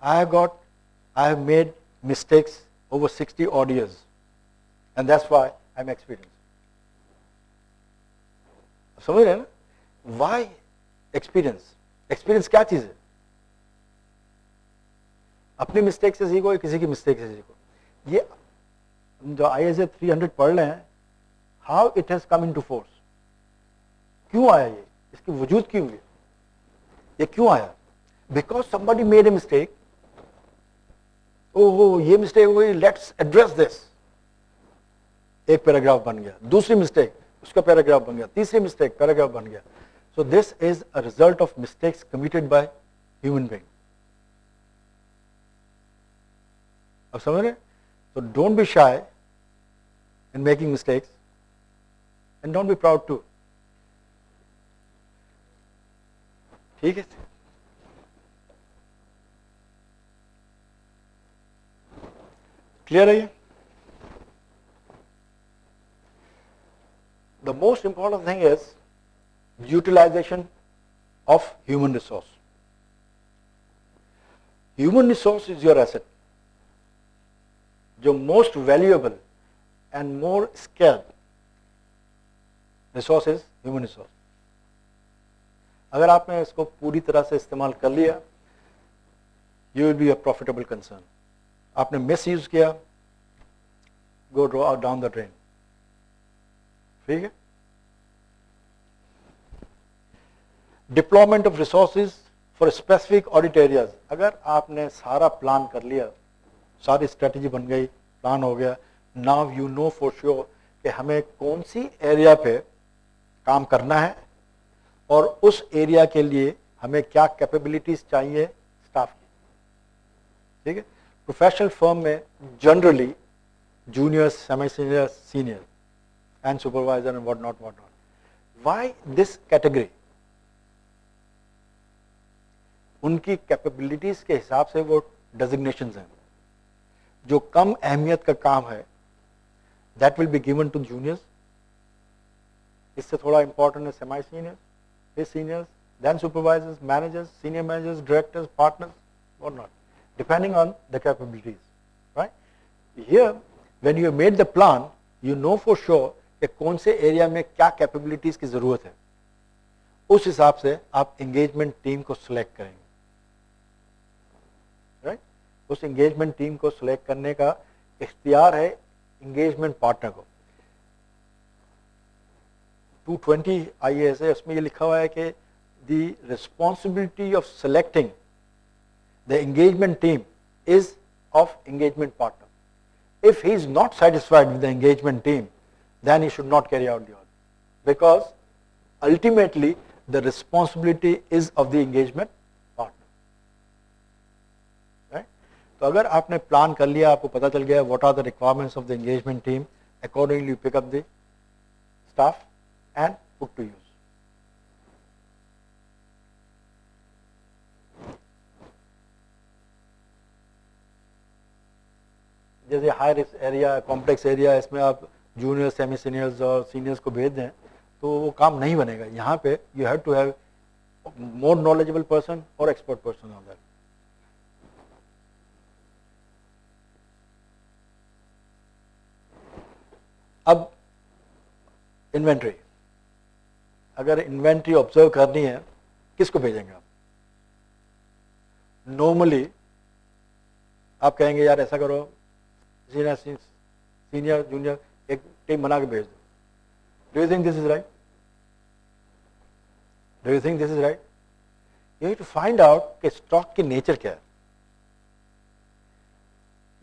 I have made mistakes over 60 odd years, and that's why I'm experienced. समझ रहे हैं ना? Why experience? Experience क्या चीज है? अपनी मिस्टेक से सीखो या किसी की मिस्टेक से सीखो. ये जो ISA 300 पढ़ रहे हैं, how it has come into force? क्यों आया ये? इसकी वजूद क्यों हुई? ये क्यों आया? Because somebody made a mistake. ओहो ये मिस्टेक हो गई, लेट्स एड्रेस दिस. एक पैराग्राफ बन गया. दूसरी मिस्टेक, उसका पैराग्राफ बन गया. तीसरी मिस्टेक, पैराग्राफ बन गया. So this is a result of mistakes committed by human being. अब समझ रहे? So don't be shy in making mistakes and don't be proud too. ठीक है? Clear है ये? The most important thing is utilization of human resource. Human resource is your asset. जो most valuable and more scarce resource is human resource. अगर आपने इसको पूरी तरह से इस्तेमाल कर लिया, you will be a profitable concern. आपने मिसयूज किया, go down the drain. ठीक है? Deployment of resources for specific audit areas. अगर आपने सारा प्लान कर लिया, सारी स्ट्रेटेजी बन गई, प्लान हो गया, now you know for sure कि हमें कौन सी एरिया पे काम करना है और उस एरिया के लिए हमें क्या कैपेबिलिटीज चाहिए स्टाफ की. ठीक है? प्रोफेशनल फर्म में generally juniors, semi senior, senior and supervisor and what not. Why this category? उनकी कैपेबिलिटीज के हिसाब से वो डेजिग्नेशंस हैं. जो कम अहमियत का काम है that will be given to juniors. इससे थोड़ा इंपॉर्टेंट है सेमी सीनियर, फिर seniors, then supervisors, managers, senior managers, directors, partners, what not, depending on the capabilities, right? Here, when you have made the plan, you know for sure कि कौन से area में क्या capabilities की जरूरत है. उस हिसाब से आप एंगेजमेंट टीम को सिलेक्ट करेंगे. राइट? उस एंगेजमेंट टीम को सिलेक्ट करने का इख्तियार है एंगेजमेंट पार्टनर को. 220 IAS है, उसमें ये लिखा हुआ है कि the responsibility of selecting the engagement team is of engagement partner. If he is not satisfied with the engagement team, then he should not carry out the audit, because ultimately the responsibility is of the engagement partner. Right? तो अगर आपने plan कर लिया, आपको पता चल गया what are the requirements of the engagement team, accordingly you pick up the staff and put to use. जैसे high risk area, complex area, इसमें आप जूनियर, सेमी सीनियर्स और सीनियर्स को भेज दें तो वो काम नहीं बनेगा. यहाँ पे you have to have more knowledgeable person और एक्सपर्ट पर्सन ऑन दैट. अब इन्वेंट्री, अगर इन्वेंट्री ऑब्जर्व करनी है किसको भेजेंगे आप? नॉर्मली आप कहेंगे यार ऐसा करो, सीनियर जूनियर एक टीम बना के भेज दो. Do you think this is right? Do you think this is right? You have to find out कि स्टॉक की नेचर क्या है.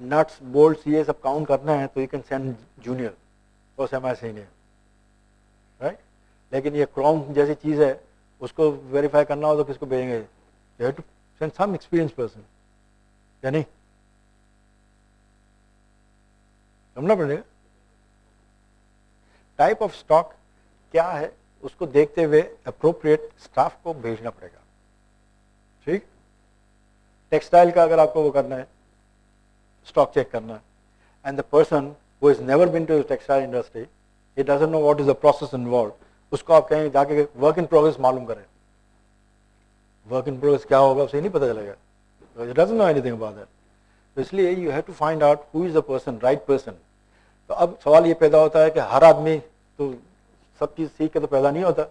नट्स, बोल्ट्स ये सब काउंट करना है तो यू कैन सेंड जूनियर और सेमी सीनियर, राइट? लेकिन ये क्रोम जैसी चीज है, उसको वेरीफाई करना हो तो किसको भेजेंगे? You have to send some experience person, या नहीं? समझना पड़ेगा. टाइप ऑफ स्टॉक क्या है उसको देखते हुए अप्रोप्रिएट स्टाफ को भेजना पड़ेगा. ठीक? टेक्सटाइल का अगर आपको वो करना है, स्टॉक चेक करना है, and the person who has never been to textile industry, he doesn't know what is the process involve, उसको आप कहेंगे जाके वर्क इन प्रोग्रेस मालूम करें. वर्क इन प्रोग्रेस क्या होगा उसे नहीं पता चलेगा, he doesn't know anything about that. तो इसलिए you have to find out who is the person, right person. तो अब सवाल ये पैदा होता है कि हर आदमी तो सब चीज सीख के तो पैदा नहीं होता,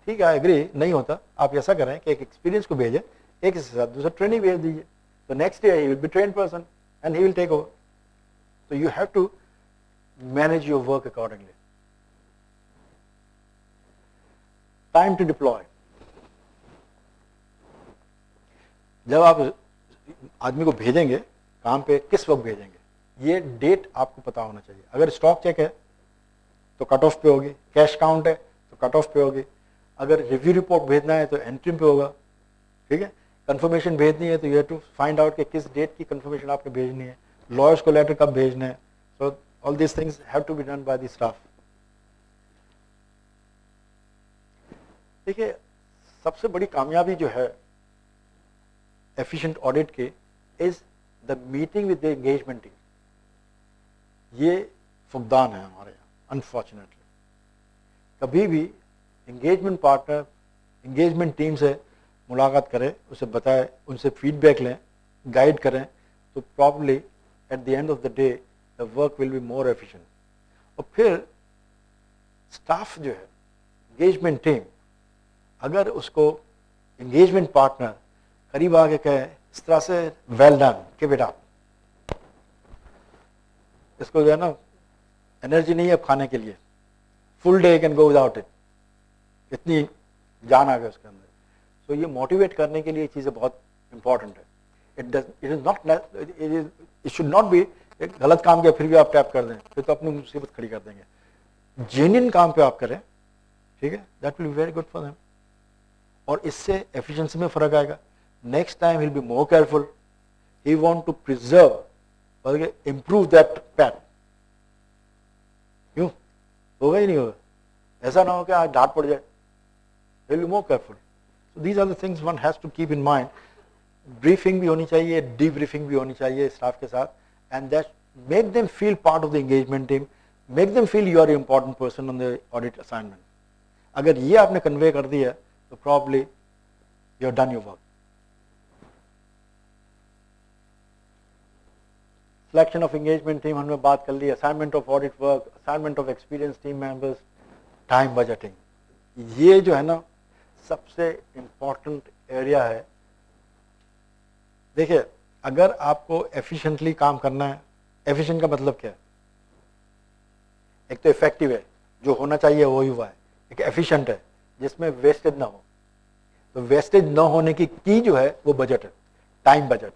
ठीक है, आई एग्री, नहीं होता. आप ऐसा करें कि एक एक्सपीरियंस को भेजें, एक के साथ दूसरा ट्रेनिंग भेज दीजिए, तो next day he will be train person and he will take over. तो you have to manage your work accordingly. Time to deploy. जब आप आदमी को भेजेंगे काम पे, किस वक्त भेजेंगे, ये डेट आपको पता होना चाहिए. अगर स्टॉक चेक है तो कट ऑफ पे होगी, कैश काउंट है तो कट ऑफ पे होगी, अगर रिव्यू रिपोर्ट भेजना है तो एंट्री पे होगा, ठीक है. कंफर्मेशन भेजनी है तो you have to find out कि किस डेट की कंफर्मेशन आपने भेजनी है, लॉयर्स को लेटर कब भेजना है. So all this things have to be done by the staff. देखिए, सबसे बड़ी कामयाबी जो है एफिशिएंट ऑडिट के is the meeting with the engagement team. ये फुकदान है हमारे यहाँ अनफॉर्चुनेटली. कभी भी एंगेजमेंट पार्टनर एंगेजमेंट टीम से मुलाकात करें, उसे बताएं, उनसे फीडबैक लें, गाइड करें, तो probably at the end of the day the work will be more efficient. और फिर स्टाफ जो है एंगेजमेंट टीम, अगर उसको एंगेजमेंट पार्टनर करीब आके कहे इस तरह से वेल डन कि बेटा इसको जो है ना एनर्जी नहीं है अब खाने के लिए, full day can go without it, इतनी जान आ गया उसके अंदर. तो ये मोटिवेट करने के लिए चीज़ें बहुत इंपॉर्टेंट है. इट शुड नॉट बी एक गलत काम किया फिर भी आप टैप कर दें, फिर तो अपनी मुसीबत खड़ी कर देंगे. जेन्युइन काम पे आप करें, ठीक है, that will be very good for them. और इससे एफिशिएंसी में फर्क आएगा. Next time he will be more careful, he want to preserve और इम्प्रूव दैट पैट. क्यों होगा ही नहीं होगा, ऐसा ना हो कि आज डांट पड़ जाए. he will be more careful. So these are the things one has to keep in mind. Briefing भी होनी चाहिए, डीब्रीफिंग भी होनी चाहिए स्टाफ के साथ, and that make them feel part of the engagement team, make them feel you are important person on the audit assignment. अगर ये आपने कन्वे कर दिया तो probably you have done your work. Selection of engagement team हमने बात कर ली, assignment of audit work, assignment of experience team members, time budgeting. ये जो है ना सबसे इंपॉर्टेंट एरिया है. देखिए, अगर आपको एफिशिएंटली काम करना है, एफिशिएंट का मतलब क्या है, एक तो इफेक्टिव है, जो होना चाहिए वो ही हुआ है. एक एफिशिएंट है जिसमें वेस्टेज ना हो. तो वेस्टेज ना होने की जो है वो बजट है, टाइम बजट.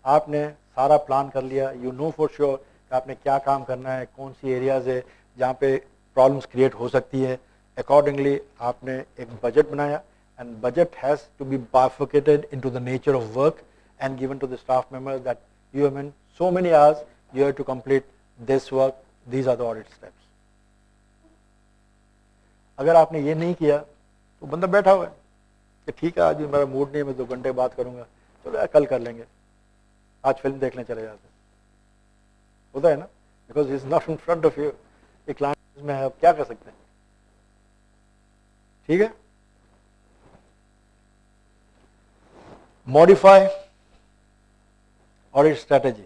आपने सारा प्लान कर लिया, यू नो फॉर श्योर कि आपने क्या काम करना है, कौन सी एरियाज है जहाँ पे प्रॉब्लम्स क्रिएट हो सकती है. अकॉर्डिंगली आपने एक बजट बनाया, and budget has to be bifurcated into the nature of work and given to the staff members that you have in so many hours you have to complete this work, these are the audit steps. अगर आपने ये नहीं किया तो बंदा बैठा हुआ है कि ठीक है आज मेरा मूड नहीं है, मैं 2 घंटे बात करूंगा, चलो यार कल कर लेंगे, आज फिल्म देखने चले जाते. होता है ना, because is not in front of you. एक क्लाइंट में है, आप क्या कर सकते हैं. ठीक है. Modify audit strategy.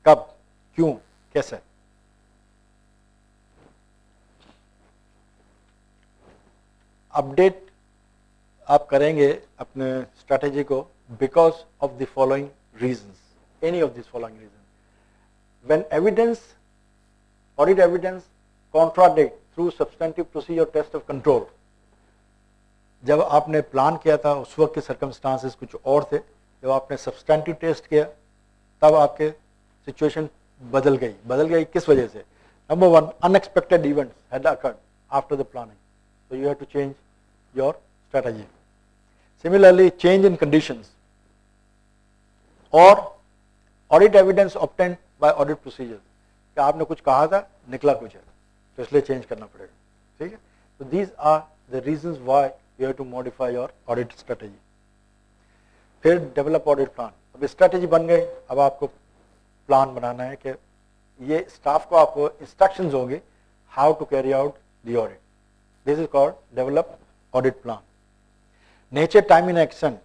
कब, क्यों, कैसे. अपडेट आप करेंगे अपने स्ट्रेटेजी को because of the following reasons, any of this following reason. When evidence, audit evidence contradict through substantive procedure test of control. जब आपने प्लान किया था उस वक्त के सर्कमस्टांसेस कुछ और थे, जब आपने सब्सटेंटिव टेस्ट किया तब आपके सिचुएशन बदल गई. किस वजह से? Number 1, unexpected events had occurred after the planning, so you have to change your strategy. Similarly, change in conditions or audit evidence obtained by audit procedures. कि आपने कुछ कहा था, निकला कुछ है, तो इसलिए चेंज करना पड़ेगा. ठीक है. So these are the reasons why you have to modify your audit strategy. फिर डेवलप ऑडिट प्लान. अब स्ट्रेटेजी बन गई, अब आपको प्लान बनाना है कि ये स्टाफ को आपको इंस्ट्रक्शंस होंगे how to carry out the audit. This is called develop audit plan. Nature, time in action.